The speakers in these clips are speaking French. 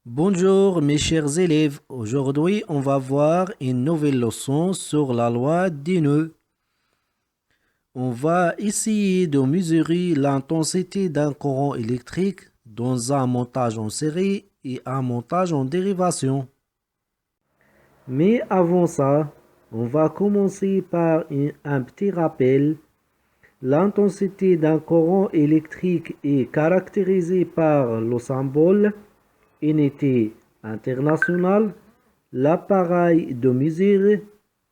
Bonjour mes chers élèves, aujourd'hui on va voir une nouvelle leçon sur la loi des nœuds. On va essayer de mesurer l'intensité d'un courant électrique dans un montage en série et un montage en dérivation. Mais avant ça, on va commencer par un petit rappel. L'intensité d'un courant électrique est caractérisée par le symbole unité internationale, l'appareil de mesure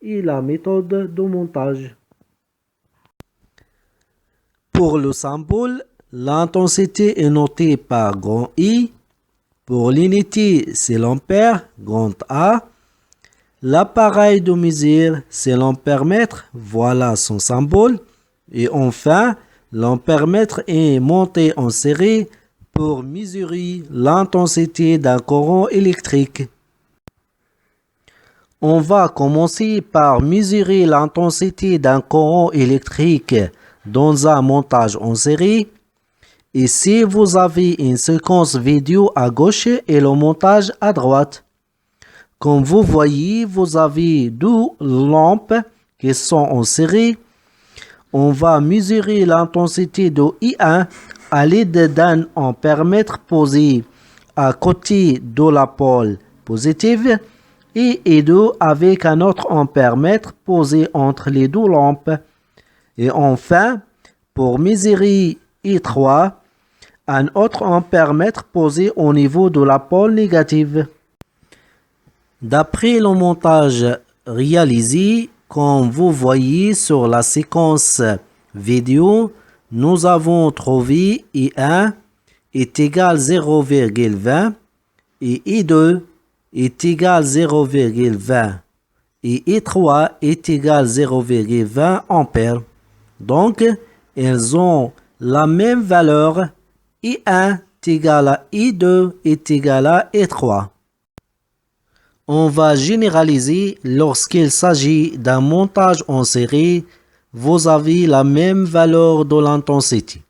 et la méthode de montage. Pour le symbole, l'intensité est notée par grand I. Pour l'unité, c'est l'ampère, grand A. L'appareil de mesure, c'est l'ampère-mètre, voilà son symbole. Et enfin, l'ampère-mètre est monté en série pour mesurer l'intensité d'un courant électrique. On va commencer par mesurer l'intensité d'un courant électrique dans un montage en série. Ici, vous avez une séquence vidéo à gauche et le montage à droite. Comme vous voyez, vous avez deux lampes qui sont en série. On va mesurer l'intensité de I1 à l'aide d'un ampère-mètre posé à côté de la pôle positive et I2 avec un autre ampère-mètre posé entre les deux lampes. Et enfin, pour mesurer I3, un autre ampère-mètre posé au niveau de la pôle négative. D'après le montage réalisé, comme vous voyez sur la séquence vidéo, nous avons trouvé I1 est égal 0,20 et I2 est égal 0,20 et I3 est égal 0,20 ampères. Donc, elles ont la même valeur. I1 est égal à I2 est égal à I3. On va généraliser lorsqu'il s'agit d'un montage en série, vous avez la même valeur de l'intensité.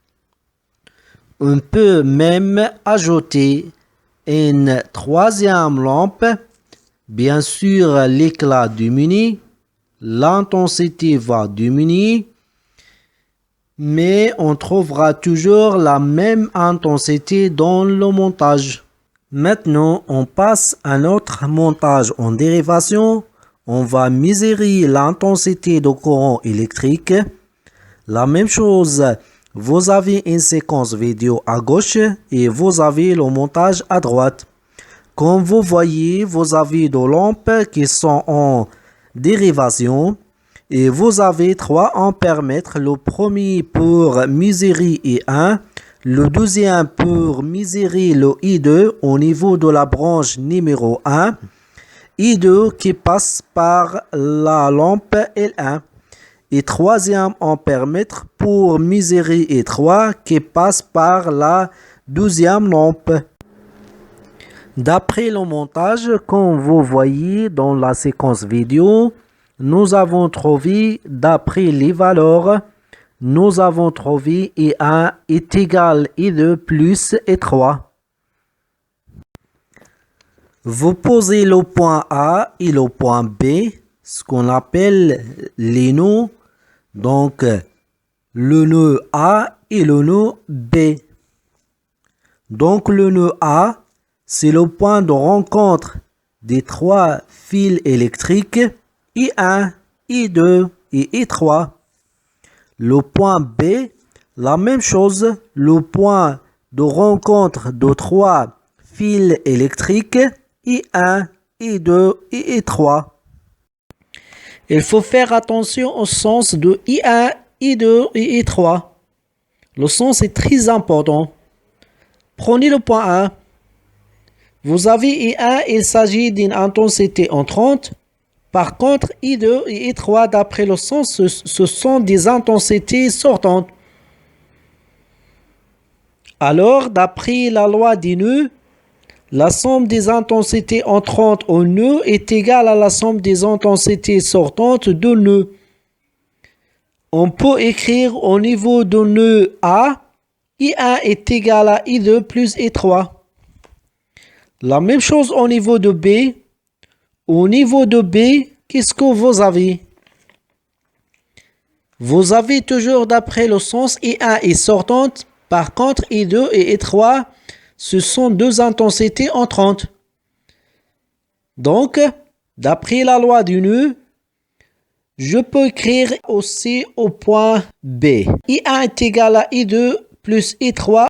On peut même ajouter une troisième lampe. Bien sûr, l'éclat diminue, l'intensité va diminuer, mais on trouvera toujours la même intensité dans le montage. Maintenant, on passe à notre montage en dérivation. On va mesurer l'intensité du courant électrique. La même chose, vous avez une séquence vidéo à gauche et vous avez le montage à droite. Comme vous voyez, vous avez deux lampes qui sont en dérivation et vous avez trois ampères-mètres. Le premier pour mesurer I1. Le deuxième pour mesurer le I2 au niveau de la branche numéro 1. I2 qui passe par la lampe L1. Et troisième ampère-mètre pour mesurer I3 qui passe par la deuxième lampe. D'après le montage, comme vous voyez dans la séquence vidéo, nous avons trouvé, d'après les valeurs, nous avons trouvé I1 est égal à I2 plus I3. Vous posez le point A et le point B, ce qu'on appelle les nœuds. Donc, le nœud A et le nœud B. Donc, le nœud A, c'est le point de rencontre des trois fils électriques I1, I2 et I3. Le point B, la même chose, le point de rencontre de trois fils électriques I1, I2 et I3. Il faut faire attention au sens de I1, I2 et I3. Le sens est très important. Prenez le point 1. Vous avez I1, il s'agit d'une intensité entrante. Par contre, I2 et I3, d'après le sens, ce sont des intensités sortantes. Alors, d'après la loi des nœuds, la somme des intensités entrantes au nœud est égale à la somme des intensités sortantes de nœud. On peut écrire au niveau du nœud A, I1 est égal à I2 plus I3. La même chose au niveau de B. Au niveau de B, qu'est-ce que vous avez? Vous avez toujours d'après le sens I1 est sortante. Par contre, I2 et I3, ce sont deux intensités entrantes. Donc, d'après la loi du nœud, je peux écrire aussi au point B. I1 est égal à I2 plus I3